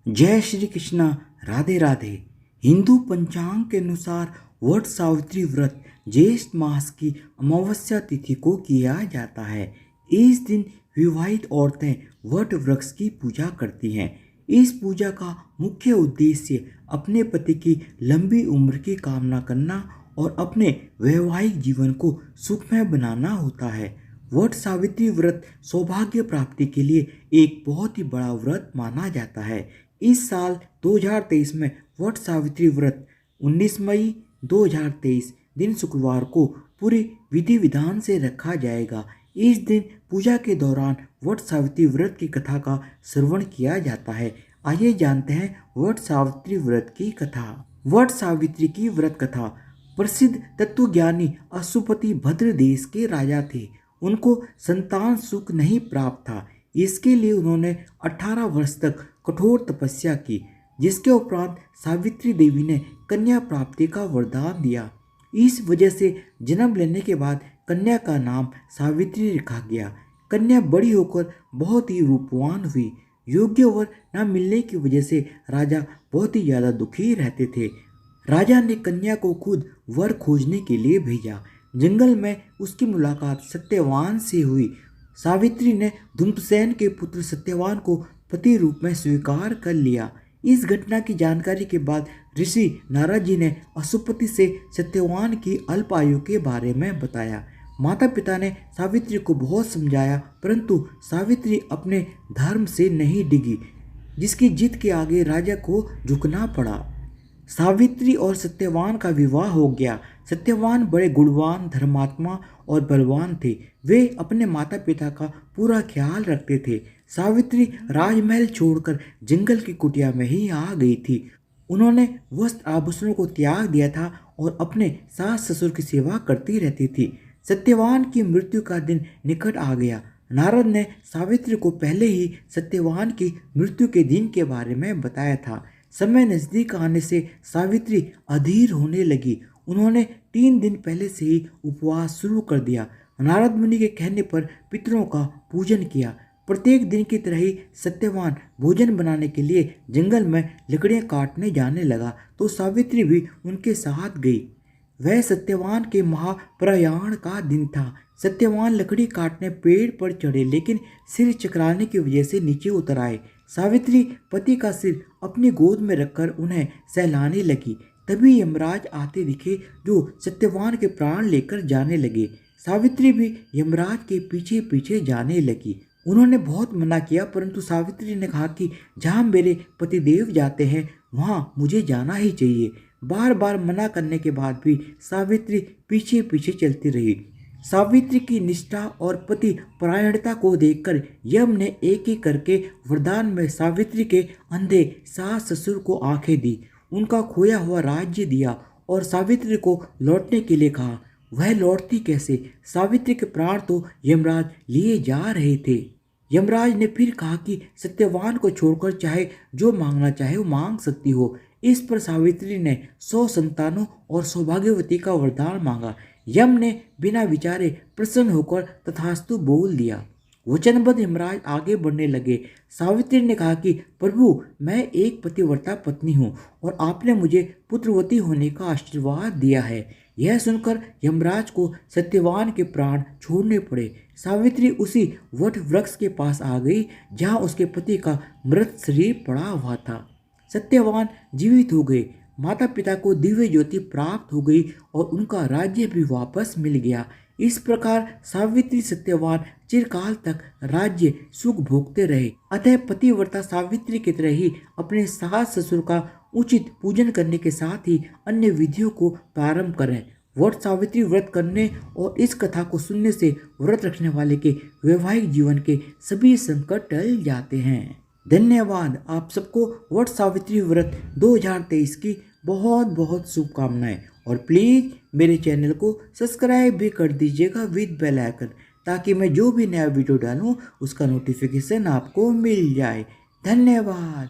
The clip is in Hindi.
जय श्री कृष्णा। राधे राधे। हिंदू पंचांग के अनुसार वट सावित्री व्रत ज्येष्ठ मास की अमावस्या तिथि को किया जाता है। इस दिन विवाहित औरतें वट वृक्ष की पूजा करती हैं। इस पूजा का मुख्य उद्देश्य अपने पति की लंबी उम्र की कामना करना और अपने वैवाहिक जीवन को सुखमय बनाना होता है। वट सावित्री व्रत सौभाग्य प्राप्ति के लिए एक बहुत ही बड़ा व्रत माना जाता है। इस साल 2023 में वट सावित्री व्रत 19 मई 2023 दिन शुक्रवार को पूरी विधि विधान से रखा जाएगा। इस दिन पूजा के दौरान वट सावित्री व्रत की कथा का श्रवण किया जाता है। आइए जानते हैं वट सावित्री व्रत की कथा। वट सावित्री की व्रत कथा। प्रसिद्ध तत्वज्ञानी अशुपति भद्र देश के राजा थे। उनको संतान सुख नहीं प्राप्त था। इसके लिए उन्होंने 18 वर्ष तक कठोर तपस्या की, जिसके उपरांत सावित्री देवी ने कन्या प्राप्ति का वरदान दिया। इस वजह से जन्म लेने के बाद कन्या का नाम सावित्री रखा गया। कन्या बड़ी होकर बहुत ही रूपवान हुई। योग्य वर न मिलने की वजह से राजा बहुत ही ज़्यादा दुखी रहते थे। राजा ने कन्या को खुद वर खोजने के लिए भेजा। जंगल में उसकी मुलाकात सत्यवान से हुई। सावित्री ने धूम्रसेन के पुत्र सत्यवान को पति रूप में स्वीकार कर लिया। इस घटना की जानकारी के बाद ऋषि नारद जी ने अशुपति से सत्यवान की अल्प आयु के बारे में बताया। माता पिता ने सावित्री को बहुत समझाया, परंतु सावित्री अपने धर्म से नहीं डिगी, जिसकी जिद के आगे राजा को झुकना पड़ा। सावित्री और सत्यवान का विवाह हो गया। सत्यवान बड़े गुणवान, धर्मात्मा और बलवान थे। वे अपने माता पिता का पूरा ख्याल रखते थे। सावित्री राजमहल छोड़कर जंगल की कुटिया में ही आ गई थी। उन्होंने वस्त्र आभूषणों को त्याग दिया था और अपने सास ससुर की सेवा करती रहती थी। सत्यवान की मृत्यु का दिन निकट आ गया। नारद ने सावित्री को पहले ही सत्यवान की मृत्यु के दिन के बारे में बताया था। समय नजदीक आने से सावित्री अधीर होने लगी। उन्होंने 3 दिन पहले से ही उपवास शुरू कर दिया। नारद मुनि के कहने पर पितरों का पूजन किया। प्रत्येक दिन की तरह ही सत्यवान भोजन बनाने के लिए जंगल में लकड़ियां काटने जाने लगा, तो सावित्री भी उनके साथ गई। वह सत्यवान के महाप्रयाण का दिन था। सत्यवान लकड़ी काटने पेड़ पर चढ़े, लेकिन सिर चकराने की वजह से नीचे उतर आए। सावित्री पति का सिर अपनी गोद में रखकर उन्हें सहलाने लगी। तभी यमराज आते दिखे, जो सत्यवान के प्राण लेकर जाने लगे। सावित्री भी यमराज के पीछे पीछे जाने लगी। उन्होंने बहुत मना किया, परंतु सावित्री ने कहा कि जहाँ मेरे पतिदेव जाते हैं वहाँ मुझे जाना ही चाहिए। बार बार मना करने के बाद भी सावित्री पीछे पीछे चलती रही। सावित्री की निष्ठा और पति परायणता को देखकर यम ने एक एक करके वरदान में सावित्री के अंधे सास ससुर को आंखें दी, उनका खोया हुआ राज्य दिया और सावित्री को लौटने के लिए कहा। वह लौटती कैसे? सावित्री के प्राण तो यमराज लिए जा रहे थे। यमराज ने फिर कहा कि सत्यवान को छोड़कर चाहे जो मांगना चाहे वो मांग सकती हो। इस पर सावित्री ने 100 संतानों और सौभाग्यवती का वरदान मांगा। यम ने बिना विचारे प्रसन्न होकर तथास्तु बोल दिया। वचनबद्ध यमराज आगे बढ़ने लगे। सावित्री ने कहा कि प्रभु, मैं एक पतिव्रता पत्नी हूँ और आपने मुझे पुत्रवती होने का आशीर्वाद दिया है। यह सुनकर यमराज को सत्यवान के प्राण छोड़ने पड़े। सावित्री उसी वट वृक्ष के पास आ गई जहाँ उसके पति का मृत शरीर पड़ा हुआ था। सत्यवान जीवित हो गए। माता पिता को दिव्य ज्योति प्राप्त हो गई और उनका राज्य भी वापस मिल गया। इस प्रकार सावित्री सत्यवान चिरकाल तक राज्य सुख भोगते रहे। अतः पतिव्रता सावित्री की तरह ही अपने सास ससुर का उचित पूजन करने के साथ ही अन्य विधियों को प्रारंभ करें। वट सावित्री व्रत करने और इस कथा को सुनने से व्रत रखने वाले के वैवाहिक जीवन के सभी संकट टल जाते हैं। धन्यवाद। आप सबको वट सावित्री व्रत 2023 की बहुत बहुत शुभकामनाएं और प्लीज़ मेरे चैनल को सब्सक्राइब भी कर दीजिएगा विद बेल आइकन, ताकि मैं जो भी नया वीडियो डालूं उसका नोटिफिकेशन आपको मिल जाए। धन्यवाद।